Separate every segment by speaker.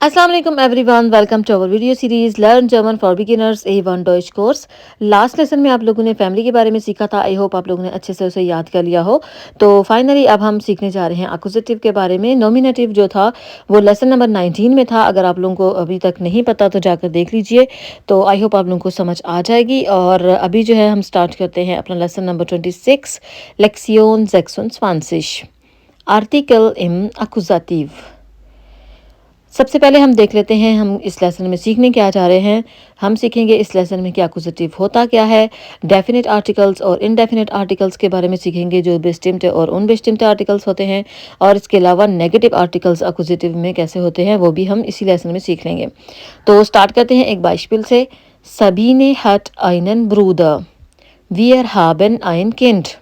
Speaker 1: अस्सलाम वालेकुम everyone, welcome to our video series learn German for beginners A1 डॉइच course. Last lesson में आप लोगों ने फैमिली के बारे में सीखा था। आई होप आप लोगों ने अच्छे से उसे याद कर लिया हो। तो फाइनली अब हम सीखने जा रहे हैं अक्यूजेटिव के बारे में। नॉमिनेटिव जो था वो लेसन नंबर 19 में था। अगर आप लोगों को अभी तक नहीं पता तो जाकर देख लीजिए। तो आई होप आप लोगों को समझ आ जाएगी। और अभी जो है हम स्टार्ट करते हैं अपना लेसन नंबर 26, लेक्सियोन 26, आर्टिकल इम अक्यूजाटिव। सबसे पहले हम देख लेते हैं हम इस लेसन में सीखने क्या जा रहे हैं। हम सीखेंगे इस लेसन में कि अक्यूजेटिव होता क्या है, डेफिनेट आर्टिकल्स और इनडेफिनेट आर्टिकल्स के बारे में सीखेंगे जो बेस्टिम्ड और अनबेस्टिम्ड आर्टिकल्स होते हैं। और इसके अलावा नेगेटिव आर्टिकल्स अक्यूजेटिव में कैसे होते हैं वो भी हम इसी लेसन में सीख लेंगे। तो स्टार्ट करते हैं एक beispiel से। सबीने हट einen ब्रूदर, wir haben ein Kind।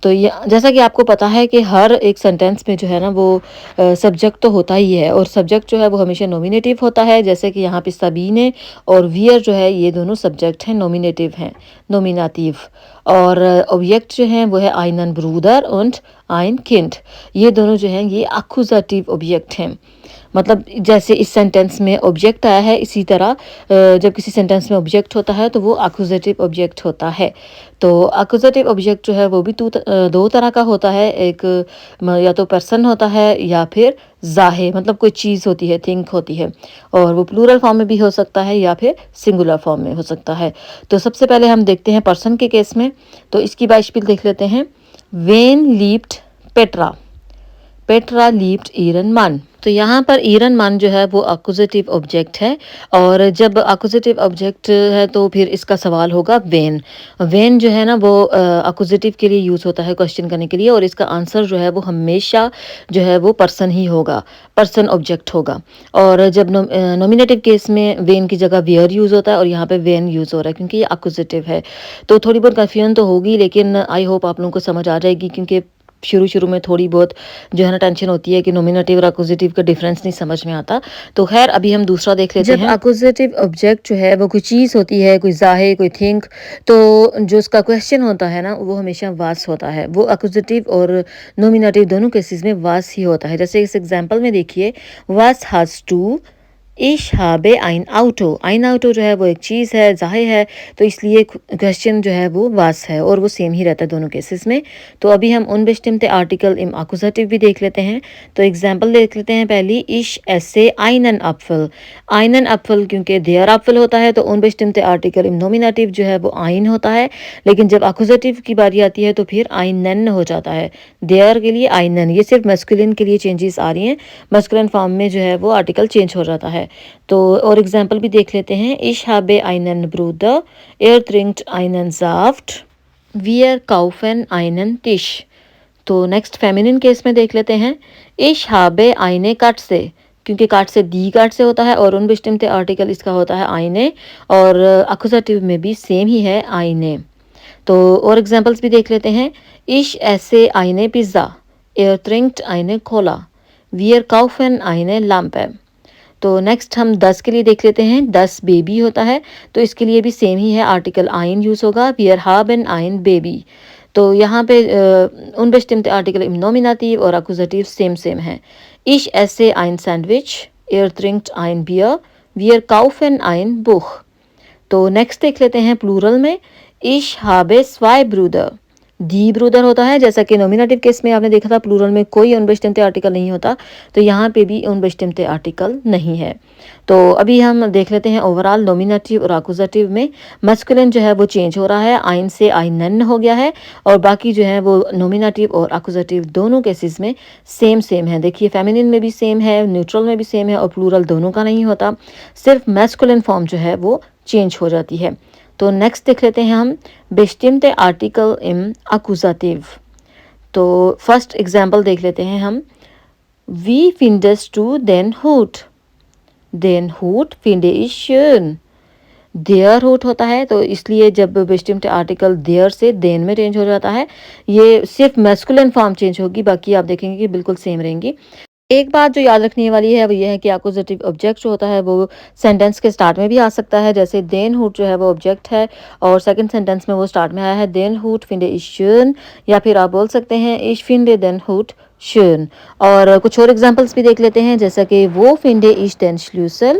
Speaker 1: तो ये जैसा कि आपको पता है कि हर एक सेंटेंस में जो है ना वो सब्जेक्ट तो होता ही है, और सब्जेक्ट जो है वो हमेशा नॉमिनेटिव होता है। जैसे कि यहाँ पे सबीने और वियर जो है ये दोनों सब्जेक्ट हैं, नॉमिनेटिव हैं, नॉमिनाटिव। और ऑब्जेक्ट जो हैं वो है आइनन ब्रूदर und ein Kind। ये दोनों जो हैं ये अक्यूजेटिव ऑब्जेक्ट हैं। मतलब जैसे इस सेंटेंस में ऑब्जेक्ट आया है, इसी तरह जब किसी सेंटेंस में ऑब्जेक्ट होता है तो वो अक्यूजेटिव ऑब्जेक्ट होता है। तो अक्यूजेटिव ऑब्जेक्ट जो है वो भी दो तरह का होता है। एक या तो पर्सन होता है या फिर जाहे, मतलब कोई चीज़ होती है, थिंग होती है। और वो प्लूरल फॉर्म में भी हो सकता है या फिर सिंगुलर फॉर्म में हो सकता है। तो सबसे पहले हम देखते हैं पर्सन के केस में। तो इसकी beispiel देख लेते हैं। वेन लीप्ट पेट्रा, पेट्रा लीप्ट ईरन मान। तो यहाँ पर ईरन मान जो है वो अक्यूजेटिव ऑब्जेक्ट है। और जब अक्यूजेटिव ऑब्जेक्ट है तो फिर इसका सवाल होगा वेन। वेन जो है ना वो अक्यूजेटिव के लिए यूज़ होता है क्वेश्चन करने के लिए, और इसका आंसर जो है वो हमेशा जो है वो पर्सन ही होगा, पर्सन ऑब्जेक्ट होगा। और जब नॉमिनेटिव केस में वेन की जगह वेयर यूज़ होता है और यहाँ पे वेन यूज़ हो रहा है क्योंकि ये अक्यूजेटिव है। तो थोड़ी बहुत कन्फ्यूजन तो होगी, लेकिन आई होप आप लोगों को समझ आ जाएगी, क्योंकि शुरू में थोड़ी बहुत जो है ना टेंशन होती है कि नॉमिनेटिव और अक्यूजेटिव का डिफरेंस नहीं समझ में आता। तो खैर अभी हम दूसरा देख लेते हैं। जब अक्यूजेटिव ऑब्जेक्ट जो है वो कोई चीज़ होती है, कोई जाहे, कोई थिंक, तो जो उसका क्वेश्चन होता है ना वो हमेशा वास होता है। वो अक्यूजेटिव और नॉमिनेटिव दोनों केसेस में वास ही होता है। जैसे इस एग्जांपल में देखिए, वास हैज़ टू इश हाबे आइन आउटो। आइन आउटो जो है वो एक चीज़ है, जाहिर है, तो इसलिए क्वेश्चन जो है वो वास है और वो सेम ही रहता है दोनों केसेस में। तो अभी हम अनबेस्टिम्ड आर्टिकल इम अक्यूजेटिव भी देख लेते हैं। तो एग्जांपल देख लेते हैं पहली, इश ऐसे आइनन अपफल। आइनन अपफल क्योंकि देयर अपफल होता है तो अनबेस्टिम्ड आर्टिकल इम नॉमिनेटिव जो है वो आइन होता है। लेकिन जब अक्यूजेटिव की बारी आती है तो फिर आइनन हो जाता है, देयर के लिए आइनन। ये सिर्फ मैस्कुलिन के लिए चेंजेस आ रही हैं, मैस्कुलिन फॉर्म में जो है वो आर्टिकल चेंज हो जाता है। तो और एग्जांपल भी देख लेते हैं। इश habe einen Bruder, er trinkt einen Saft, wir kaufen einen Tisch। तो नेक्स्ट फेमिनिन केस में देख लेते हैं। इश habe eine Katze, क्योंकि काट से दी काट से होता है और अनबेस्टिम्ड आर्टिकल इसका होता है आइने, और अक्यूजेटिव में भी सेम ही है आइने। तो और एग्जांपल्स भी देख लेते हैं। इश ऐसे आइने pizza, er trinkt eine Cola, wir kaufen eine Lampe। तो नेक्स्ट हम 10 के लिए देख लेते हैं। 10 बेबी होता है तो इसके लिए भी सेम ही है, आर्टिकल आइन यूज़ होगा, wir haben ein Baby। तो यहाँ पे अनबेस्टिम्ड आर्टिकल इम नॉमिनेटिव और अक्यूजेटिव सेम है। Ich esse ein Sandwich, er trinkt ein Bier, wir kaufen ein Buch। तो नेक्स्ट देख लेते हैं प्लूरल में। Ich habe zwei Brüder, दी ब्रूदर होता है। जैसा कि नॉमिनेटिव केस में आपने देखा था प्लूरल में कोई अनबेस्टिम्ड आर्टिकल नहीं होता, तो यहाँ पे भी अनबेस्टिम्ड आर्टिकल नहीं है। तो अभी हम देख लेते हैं ओवरऑल नॉमिनेटिव और अक्यूजेटिव में मैस्कुलिन जो है वो चेंज हो रहा है, आइन से आइनन हो गया है, और बाकी जो है वो नॉमिनेटिव और अक्यूजेटिव दोनों केसेस में सेम है। देखिए फेमिनिन में भी सेम है, न्यूट्रल में भी सेम है, और प्लूरल दोनों का नहीं होता, सिर्फ मैस्कुलिन फॉर्म जो है वो चेंज हो जाती है। तो नेक्स्ट देख लेते हैं हम बेस्टिम्ड आर्टिकल इम अक्यूजेटिव। तो फर्स्ट एग्जांपल देख लेते हैं हम। वी findest du den Hut, den Hut finde ich schön। देयर हूट होता है तो इसलिए जब बेस्टिम्ड आर्टिकल देयर से देन में चेंज हो जाता है, ये सिर्फ मैस्कुलिन फॉर्म चेंज होगी, बाकी आप देखेंगे कि बिल्कुल सेम रहेंगी। एक बात जो याद रखने वाली है वो ये है कि अक्यूजेटिव ऑब्जेक्ट जो होता है वो सेंटेंस के स्टार्ट में भी आ सकता है। जैसे देन हुट जो है वो ऑब्जेक्ट है और सेकंड सेंटेंस में वो स्टार्ट में आया है देन हुट फिंडे इश schön, या फिर आप बोल सकते हैं इश फिंडे देन हुट schön। और कुछ और एग्जांपल्स भी देख लेते हैं, जैसा कि वो finde ich den Schlüssel,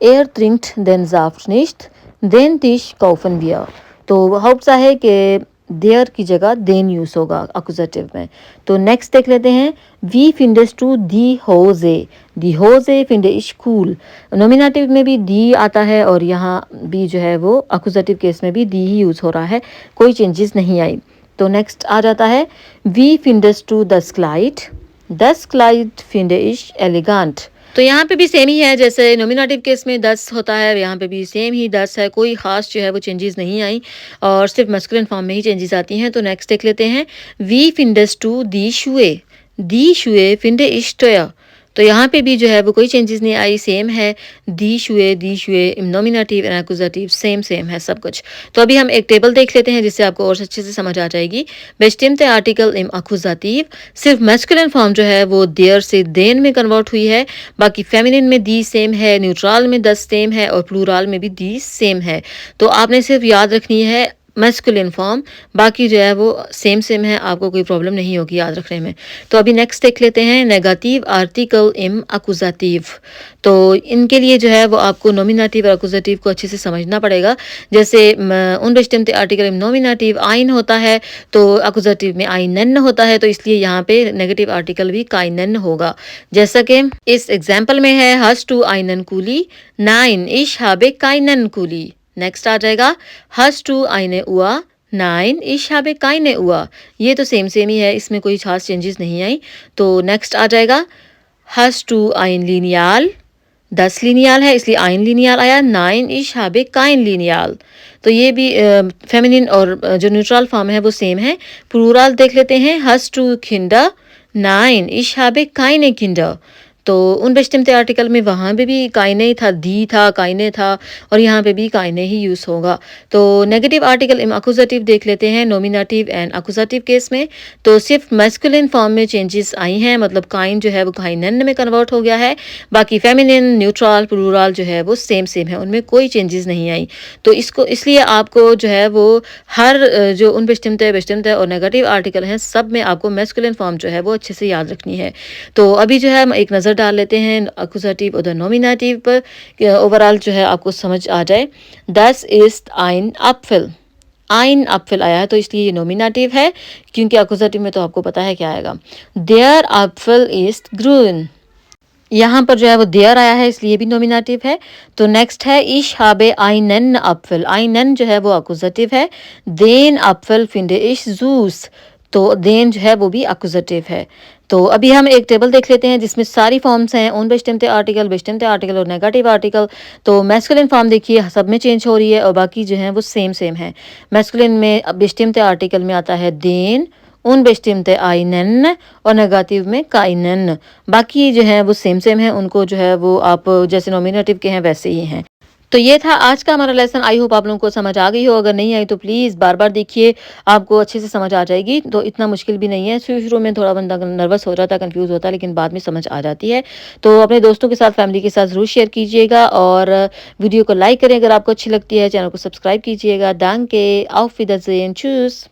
Speaker 1: er trinkt den Saft nicht, den Tisch kaufen wir। तो होप्स है कि देयर की जगह देन यूज होगा अक्यूजेटिव में। तो नेक्स्ट देख लेते हैं, वी फिंडेस्ट टू दी होजे फिंडे इश कूल। नॉमिनेटिव में भी दी आता है और यहाँ भी जो है वो अक्यूजेटिव केस में भी दी ही यूज हो रहा है, कोई चेंजेस नहीं आई। तो नेक्स्ट आ जाता है, वी फिंडेस्ट टू द स्क्लाइड फिंडे इश एलिगेंट। तो यहाँ पे भी सेम ही है, जैसे नॉमिनेटिव केस में 10 होता है, यहाँ पे भी सेम ही 10 है, कोई खास जो है वो चेंजेस नहीं आई और सिर्फ मस्कुलिन फॉर्म में ही चेंजेस आती हैं। तो नेक्स्ट देख लेते हैं, वी फिंडेस्ट टू दी शुए फिंडे इश्टया। तो यहाँ पे भी जो है वो कोई चेंजेस नहीं आई, सेम है, दी शुए नॉमिनेटिव एंड एक्यूजेटिव सेम है सब कुछ। तो अभी हम एक टेबल देख लेते हैं जिससे आपको और अच्छे से समझ आ जाएगी। बेस्टिमते आर्टिकल इम एक्यूजेटिव, सिर्फ मैस्कुलिन फॉर्म जो है वो देयर से देन में कन्वर्ट हुई है, बाकी फेमिनिन में दी सेम है, न्यूट्रल में दस सेम है और प्लूरल में भी दी सेम है। तो आपने सिर्फ याद रखनी है मैस्कुलिन फॉर्म, बाकी जो है वो सेम है, आपको कोई प्रॉब्लम नहीं होगी याद रखने में। तो अभी नेक्स्ट देख लेते हैं, नेगेटिव आर्टिकल इम अक्यूजेटिव। तो इनके लिए जो है वो आपको नॉमिनेटिव और अक्यूजेटिव को अच्छे से समझना पड़ेगा। जैसे उनबेस्टिमते आर्टिकल इम नॉमिनेटिव आइन होता है, तो अक्यूजेटिव में आइनन होता है, तो इसलिए यहाँ पे नेगेटिव आर्टिकल भी काइनन होगा। जैसा कि इस एग्जाम्पल में है, हस टू आइनन कूली, नाइन इश habe काइनन कूली। नेक्स्ट आ जाएगा, हस टू आइने उआ, नाइन इश habe काइने उआ। ये तो सेम ही है, इसमें कोई खास चेंजेस नहीं आई। तो नेक्स्ट आ जाएगा, हस टू आइन लिनियाल, 10 लिनियाल है इसलिए आइन लिनियाल आया, नाइन इश habe काइन लिनियाल। तो ये भी फेमिनिन और जो न्यूट्रल फॉर्म है वो सेम है। प्लूरल देख लेते हैं, हस टू किंडर, नाइन इश habe काइने किंडर। तो उन बेस्टिमते आर्टिकल में वहाँ पे भी काइने था, दी था, काइने था, और यहाँ पे भी काइने ही यूज़ होगा। तो नेगेटिव आर्टिकल इम अक्यूजेटिव देख लेते हैं, नॉमिनेटिव एंड अक्यूजेटिव केस में। तो सिर्फ मैस्कुलिन फॉर्म में चेंजेस आई हैं, मतलब काइन जो है वो काइनन में कन्वर्ट हो गया है, बाकी फेमिनिन न्यूट्रल प्लूरल जो है वो सेम है, उनमें कोई चेंजेस नहीं आई। तो इसको इसलिए आपको जो है वो हर जो उन बेस्टिमते और नेगेटिव आर्टिकल हैं सब में आपको मैस्कुलिन फॉर्म जो है वो अच्छे से याद रखनी है। तो अभी जो है हम एक नज़र डाल लेते हैं अक्यूजेटिव और नॉमिनेटिव पर, ओवरऑल जो है आपको समझ आ जाए। दस इस्ट आइन अपफिल आया है, तो इसलिए ये नॉमिनेटिव है, क्योंकि अक्यूजेटिव में तो आपको पता है क्या आएगा, देयर अपफिल इस्ट ग्रून। यहाँ पर जो है वो देयर आया है इसलिए भी नॉमिनेटिव है। तो नेक्स्ट है, इश habe einen अपफिल, आइनन जो है वो अक्यूजेटिव है, देन अपफिल finde ich süß। तो देन जो है वो भी अक्यूजेटिव है। तो अभी हम एक टेबल देख लेते हैं जिसमें सारी फॉर्म्स हैं, ओन बेस्टिमते आर्टिकल और नेगेटिव आर्टिकल। तो मैस्कुलिन फॉर्म देखिए सब में चेंज हो रही है और बाकी जो है वो सेम है। मैस्कुलिन में बेस्टिमते आर्टिकल में आता है देन, उन बेस्टिमते आइनन और नेगेटिव में काइनन। बाकी जो है वो सेम है, उनको जो है वो आप जैसे नॉमिनेटिव के हैं वैसे ही हैं। तो ये था आज का हमारा लेसन। आई होप आप लोगों को समझ आ गई हो, अगर नहीं आई तो प्लीज़ बार बार देखिए, आपको अच्छे से समझ आ जाएगी। तो इतना मुश्किल भी नहीं है, शुरू में थोड़ा बंदा नर्वस हो जाता है, कंफ्यूज होता है, लेकिन बाद में समझ आ जाती है। तो अपने दोस्तों के साथ, फैमिली के साथ ज़रूर शेयर कीजिएगा और वीडियो को लाइक करें अगर आपको अच्छी लगती है, चैनल को सब्सक्राइब कीजिएगा। दांके, auf Wiedersehen, चूस।